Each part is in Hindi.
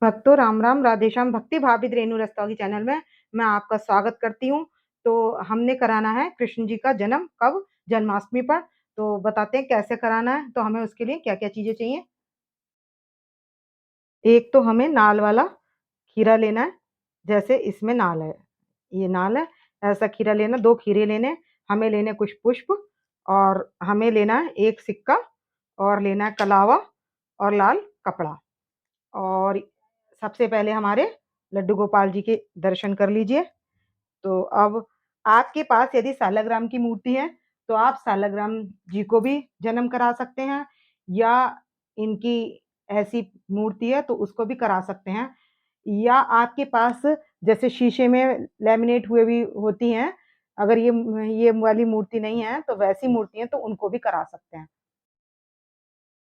भक्तों राम राम, राधेश्याम। भक्ति भावित रेणु रस्तोगी चैनल में मैं आपका स्वागत करती हूँ। तो हमने कराना है कृष्ण जी का जन्म कब? जन्माष्टमी पर। तो बताते हैं कैसे कराना है। तो हमें उसके लिए क्या क्या चीजें चाहिए। एक तो हमें नाल वाला खीरा लेना है, जैसे इसमें नाल है, ये नाल है, ऐसा खीरा लेना। 2 खीरे लेने, हमें लेने कुछ पुष्प, और हमें लेना है एक सिक्का, और लेना है कलावा और लाल कपड़ा। और सबसे पहले हमारे लड्डू गोपाल जी के दर्शन कर लीजिए। तो अब आपके पास यदि सालग्राम की मूर्ति है तो आप सालग्राम जी को भी जन्म करा सकते हैं, या इनकी ऐसी मूर्ति है तो उसको भी करा सकते हैं, या आपके पास जैसे शीशे में लैमिनेट हुए भी होती हैं, अगर ये वाली मूर्ति नहीं है तो वैसी मूर्ति है तो उनको भी करा सकते हैं।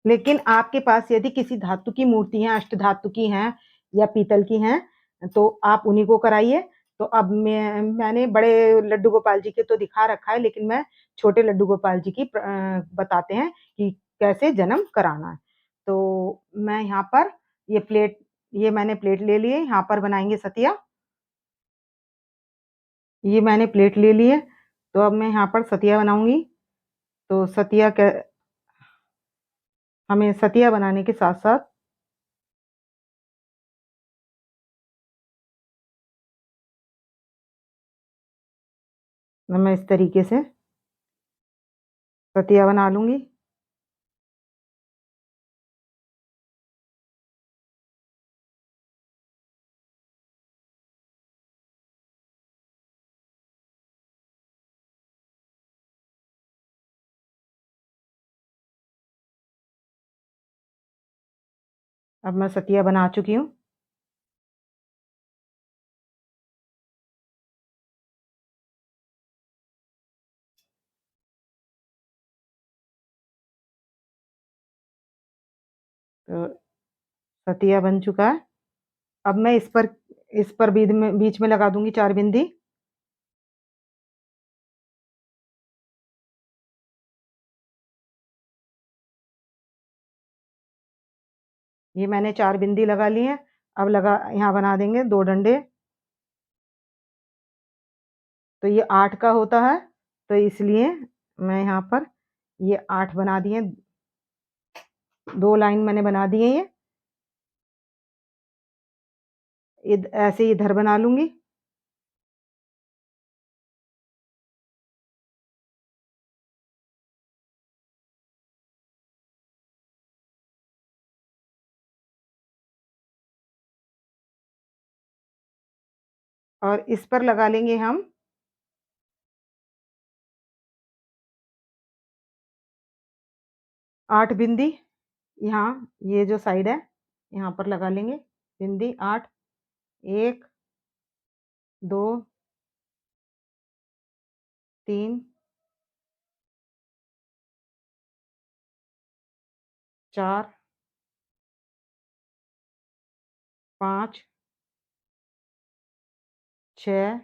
लेकिन आपके पास यदि किसी धातु की मूर्ति है, अष्ट धातु की हैं या पीतल की हैं, तो आप उन्हीं को कराइए। तो अब मैंने बड़े लड्डू गोपाल जी के तो दिखा रखा है, लेकिन मैं छोटे लड्डू गोपाल जी की बताते हैं कि कैसे जन्म कराना है। तो मैं यहाँ पर ये मैंने प्लेट ले ली है, यहाँ पर बनाएंगे सतिया। ये मैंने प्लेट ले ली है, तो अब मैं यहाँ पर सतिया बनाऊंगी। तो हमें सतिया बनाने के साथ साथ मैं इस तरीके से सतिया बना लूंगी। अब मैं सतिया बना चुकी हूँ। तो सतिया बन चुका है। अब मैं इस पर बीच में लगा दूंगी 4 बिंदी। ये मैंने 4 बिंदी लगा ली है। अब लगा यहाँ बना देंगे 2 डंडे। तो ये 8 का होता है, तो इसलिए मैं यहाँ पर ये 8 बना दिए। 2 लाइन मैंने बना दिए। ये ऐसे इधर बना लूंगी। और इस पर लगा लेंगे हम 8 बिंदी। यहाँ ये जो साइड है, यहाँ पर लगा लेंगे बिंदी 8। 1, 2, 3, 4, 5, 6,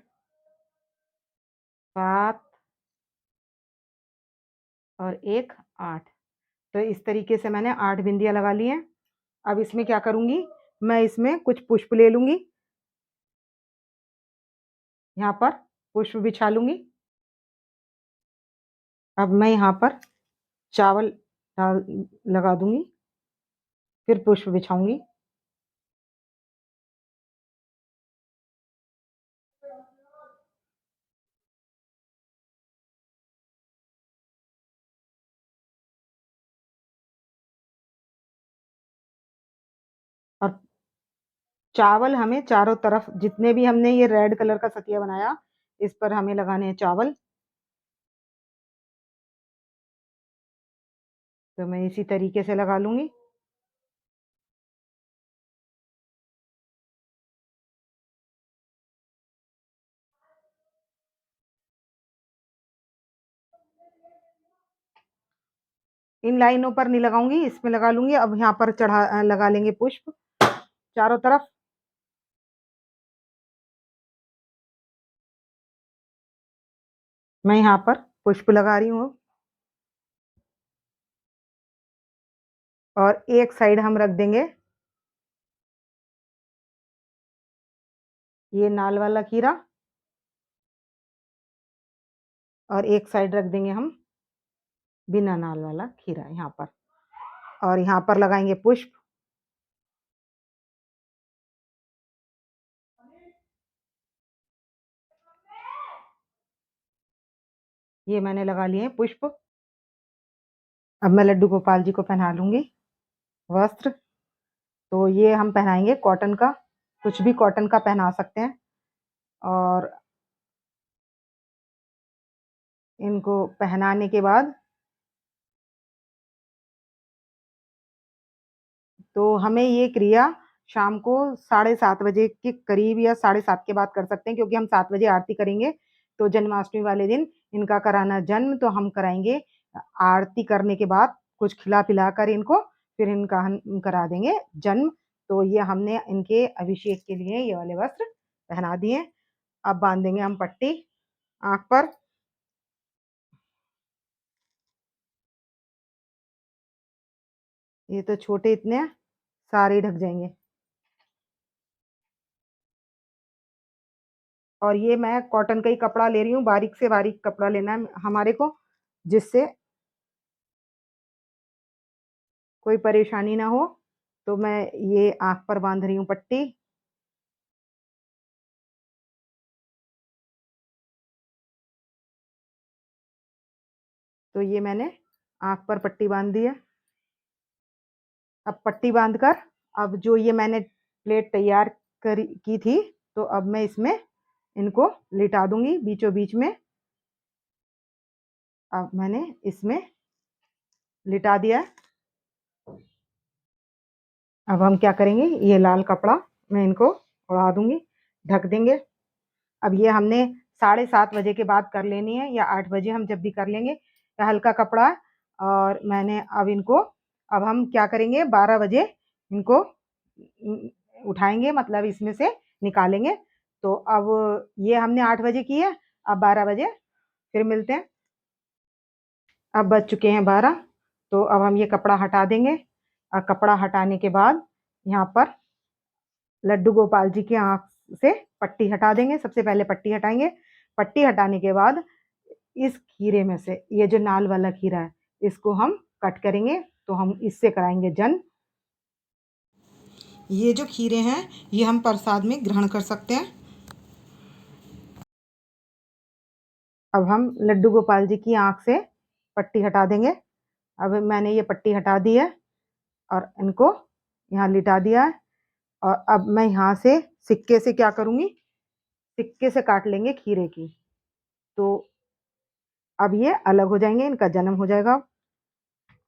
7 और 1 8। तो इस तरीके से मैंने 8 बिंदियां लगा ली हैं। अब इसमें क्या करूंगी, मैं इसमें कुछ पुष्प ले लूंगी, यहाँ पर पुष्प बिछा लूंगी। अब मैं यहाँ पर चावल डाल लगा दूंगी, फिर पुष्प बिछाऊंगी। और चावल हमें चारों तरफ, जितने भी हमने ये रेड कलर का सतिया बनाया, इस पर हमें लगाने हैं चावल। तो मैं इसी तरीके से लगा लूंगी। इन लाइनों पर नहीं लगाऊंगी, इसमें लगा लूंगी। अब यहाँ पर चढ़ा लगा लेंगे पुष्प चारों तरफ। मैं यहाँ पर पुष्प लगा रही हूँ, और एक साइड हम रख देंगे ये नाल वाला खीरा और एक साइड रख देंगे हम बिना नाल वाला खीरा यहाँ पर, और यहाँ पर लगाएँगे पुष्प। ये मैंने लगा लिए हैं पुष्प। अब मैं लड्डू गोपाल जी को पहना लूँगी वस्त्र। तो ये हम पहनाएँगे कॉटन का, कुछ भी कॉटन का पहना सकते हैं। और इनको पहनाने के बाद तो हमें ये क्रिया शाम को 7:30 बजे के करीब या 7:30 के बाद कर सकते हैं, क्योंकि हम 7 बजे आरती करेंगे। तो जन्माष्टमी वाले दिन इनका कराना जन्म तो हम कराएँगे आरती करने के बाद कुछ खिला-पिला कर इनको, फिर इनका हम करा देंगे जन्म। तो ये हमने इनके अभिषेक के लिए ये वाले वस्त्र पहना दिए। अब बाँधेंगे हम पट्टी आँख पर। ये तो छोटे इतने हैं, सारे ही ढक जाएँगे। और ये मैं कॉटन का ही कपड़ा ले रही हूँ, बारीक से बारीक कपड़ा लेना है हमारे को, जिससे कोई परेशानी ना हो। तो मैं ये आँख पर बाँध रही हूँ पट्टी। तो ये मैंने आँख पर पट्टी बाँध दी है। अब पट्टी बाँधकर अब जो ये मैंने प्लेट तैयार करी की थी, तो अब मैं इसमें इनको लिटा दूँगी बीचों-बीच में। अब मैंने इसमें लिटा दिया है। अब हम क्या करेंगे, ये लाल कपड़ा मैं इनको उड़ा दूँगी, ढक देंगे। अब ये हमने 7:30 बजे के बाद कर लेनी है, या 8 बजे हम जब भी कर लेंगे। ये हल्का कपड़ा है। और मैंने अब इनको, अब हम क्या करेंगे 12 बजे इनको उठाएँगे, मतलब इसमें से निकालेंगे। तो अब ये हमने 8 बजे की है, अब 12 बजे फिर मिलते हैं। अब बज चुके हैं 12, तो अब हम ये कपड़ा हटा देंगे। कपड़ा हटाने के बाद यहाँ पर लड्डू गोपाल जी की आँख से पट्टी हटा देंगे। सबसे पहले पट्टी हटाएँगे। पट्टी हटाने के बाद इस खीरे में से, ये जो नाल वाला खीरा है, इसको हम कट करेंगे, तो हम इससे कराएँगे जन्म। ये जो खीरे हैं, ये हम प्रसाद में ग्रहण कर सकते हैं। अब हम लड्डू गोपाल जी की आँख से पट्टी हटा देंगे। अब मैंने ये पट्टी हटा दी है और इनको यहाँ लिटा दिया है। और अब मैं यहाँ से सिक्के से क्या करूँगी, सिक्के से काट लेंगे खीरे की। तो अब ये अलग हो जाएँगे, इनका जन्म हो जाएगा।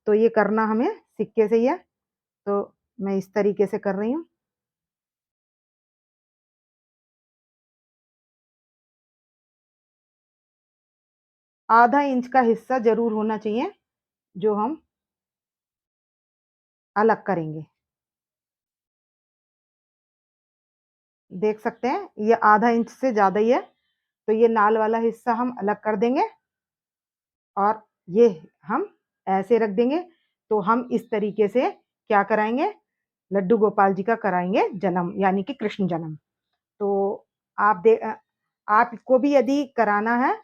तो ये करना हमें सिक्के से ही है, तो मैं इस तरीके से कर रही हूँ। आधा इंच का हिस्सा ज़रूर होना चाहिए, जो हम अलग करेंगे। देख सकते हैं, ये आधा इंच से ज़्यादा ही है, तो ये नाल वाला हिस्सा हम अलग कर देंगे और ये हम ऐसे रख देंगे। तो हम इस तरीके से क्या कराएँगे, लड्डू गोपाल जी का कराएँगे जन्म, यानी कि कृष्ण जन्म। तो आपको भी यदि कराना है,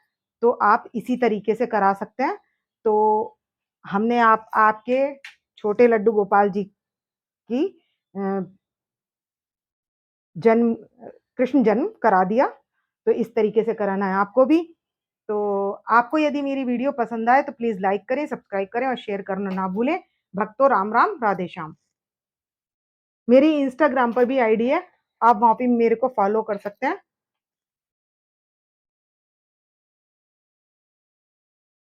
तो आप इसी तरीके से करा सकते हैं। तो हमने आपके छोटे लड्डू गोपाल जी की अ, जन्म कृष्ण जन्म करा दिया। तो इस तरीके से कराना है आपको भी। तो आपको यदि मेरी वीडियो पसंद आए तो प्लीज़ लाइक करें, सब्सक्राइब करें और शेयर करना ना भूलें। भक्तों राम राम, राधे श्याम। मेरी इंस्टाग्राम पर भी आईडी है, आप वहाँ पे मेरे को फॉलो कर सकते हैं।